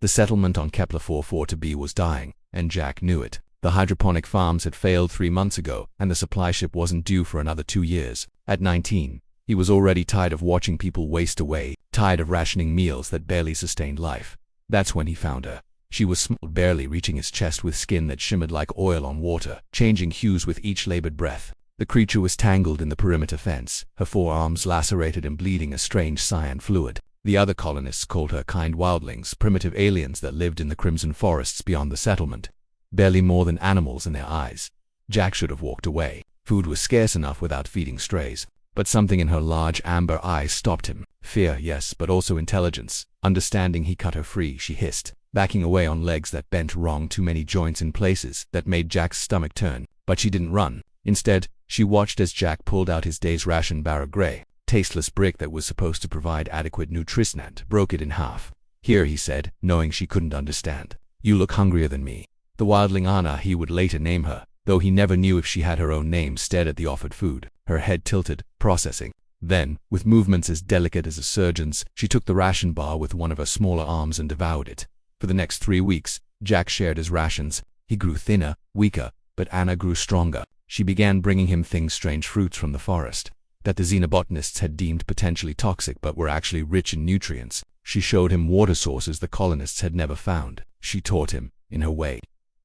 The settlement on Kepler 44b was dying, and Jack knew it. The hydroponic farms had failed 3 months ago, and the supply ship wasn't due for another 2 years. At 19, he was already tired of watching people waste away, tired of rationing meals that barely sustained life. That's when he found her. She was small, barely reaching his chest, with skin that shimmered like oil on water, changing hues with each labored breath. The creature was tangled in the perimeter fence, her forearms lacerated and bleeding a strange cyan fluid. The other colonists called her kind wildlings, primitive aliens that lived in the crimson forests beyond the settlement. Barely more than animals in their eyes. Jack should have walked away. Food was scarce enough without feeding strays. But something in her large amber eyes stopped him. Fear, yes, but also intelligence. Understanding he cut her free, she hissed, backing away on legs that bent wrong, too many joints in places that made Jack's stomach turn. But she didn't run. Instead, she watched as Jack pulled out his day's ration bar of gray, tasteless brick that was supposed to provide adequate nutrition, and broke it in half. Here, he said, knowing she couldn't understand. You look hungrier than me. The wildling Anna, he would later name her, though he never knew if she had her own name, stared at the offered food, her head tilted, processing. Then, with movements as delicate as a surgeon's, she took the ration bar with one of her smaller arms and devoured it. For the next 3 weeks, Jack shared his rations. He grew thinner, weaker, but Anna grew stronger. She began bringing him things, strange fruits from the forest, that the xenobotanists had deemed potentially toxic but were actually rich in nutrients. She showed him water sources the colonists had never found. She taught him, in her way,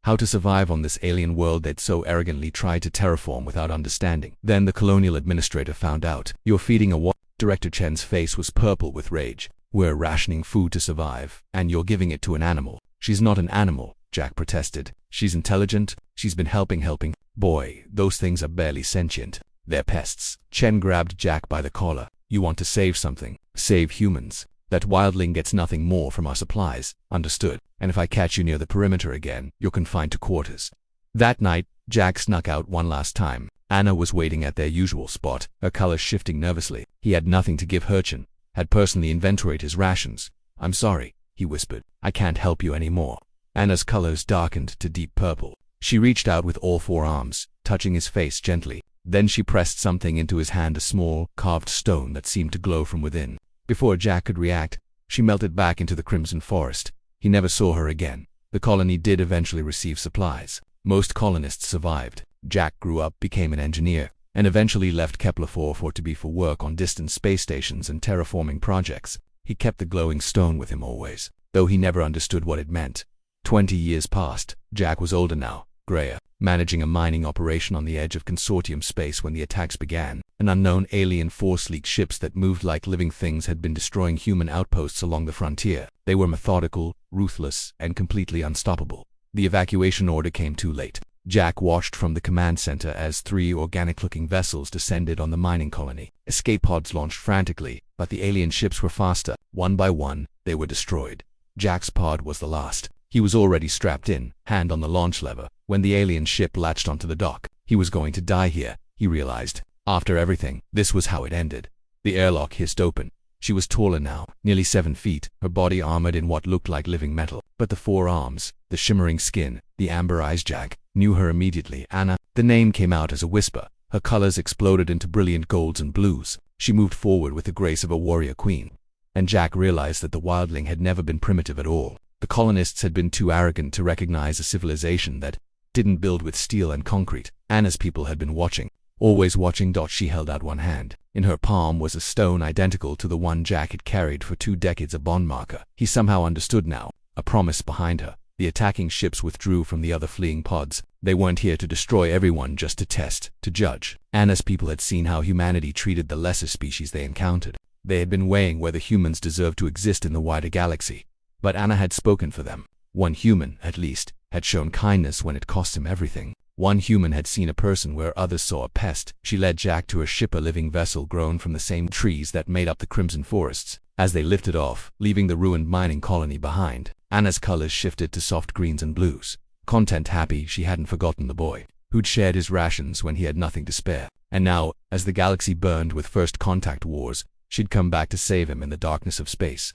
how to survive on this alien world they'd so arrogantly tried to terraform without understanding. Then the colonial administrator found out. You're feeding a what? Director Chen's face was purple with rage. We're rationing food to survive, and you're giving it to an animal. She's not an animal, Jack protested. She's intelligent. She's been helping. Boy, those things are barely sentient. They're pests. Chen grabbed Jack by the collar. You want to save something. Save humans. That wildling gets nothing more from our supplies. Understood. And if I catch you near the perimeter again, you're confined to quarters. That night, Jack snuck out one last time. Anna was waiting at their usual spot, her color shifting nervously. He had nothing to give her. Chen had personally inventoried his rations. I'm sorry, he whispered. I can't help you anymore. Anna's colors darkened to deep purple. She reached out with all 4 arms, touching his face gently. Then she pressed something into his hand, a small, carved stone that seemed to glow from within. Before Jack could react, she melted back into the crimson forest. He never saw her again. The colony did eventually receive supplies. Most colonists survived. Jack grew up, became an engineer, and eventually left Kepler 44b for work on distant space stations and terraforming projects. He kept the glowing stone with him always, though he never understood what it meant. 20 years passed. Jack was older now, grayer, managing a mining operation on the edge of consortium space when the attacks began. An unknown alien force leaked ships that moved like living things had been destroying human outposts along the frontier. They were methodical, ruthless, and completely unstoppable. The evacuation order came too late. Jack watched from the command center as 3 organic-looking vessels descended on the mining colony. Escape pods launched frantically, but the alien ships were faster. One by one, they were destroyed. Jack's pod was the last. He was already strapped in, hand on the launch lever, when the alien ship latched onto the dock. He was going to die here, he realized. After everything, this was how it ended. The airlock hissed open. She was taller now, nearly 7 feet, her body armored in what looked like living metal. But the 4 arms, the shimmering skin, the amber eyes, Jack knew her immediately. Anna. The name came out as a whisper. Her colors exploded into brilliant golds and blues. She moved forward with the grace of a warrior queen. And Jack realized that the wildling had never been primitive at all. The colonists had been too arrogant to recognize a civilization that didn't build with steel and concrete. Anna's people had been watching. Always watching. She held out one hand. In her palm was a stone identical to the one Jack had carried for 2 decades, a bond marker. He somehow understood now. A promise behind her. The attacking ships withdrew from the other fleeing pods. They weren't here to destroy everyone, just to test, to judge. Anna's people had seen how humanity treated the lesser species they encountered. They had been weighing whether humans deserved to exist in the wider galaxy. But Anna had spoken for them. One human, at least, had shown kindness when it cost him everything. One human had seen a person where others saw a pest. She led Jack to her ship, a living vessel grown from the same trees that made up the crimson forests. As they lifted off, leaving the ruined mining colony behind, Anna's colors shifted to soft greens and blues. Content happy, she hadn't forgotten the boy who'd shared his rations when he had nothing to spare. And now, as the galaxy burned with first contact wars, she'd come back to save him in the darkness of space.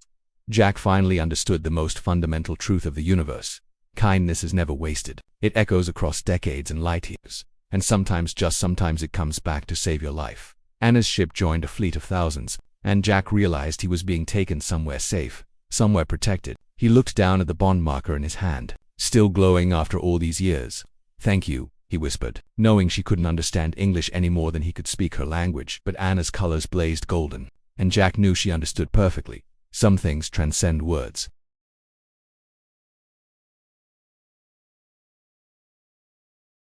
Jack finally understood the most fundamental truth of the universe. Kindness is never wasted. It echoes across decades and light years. And sometimes, just sometimes, it comes back to save your life. Anna's ship joined a fleet of thousands, and Jack realized he was being taken somewhere safe, somewhere protected. He looked down at the bond marker in his hand, still glowing after all these years. "Thank you," he whispered, knowing she couldn't understand English any more than he could speak her language. But Anna's colors blazed golden, and Jack knew she understood perfectly. Some things transcend words.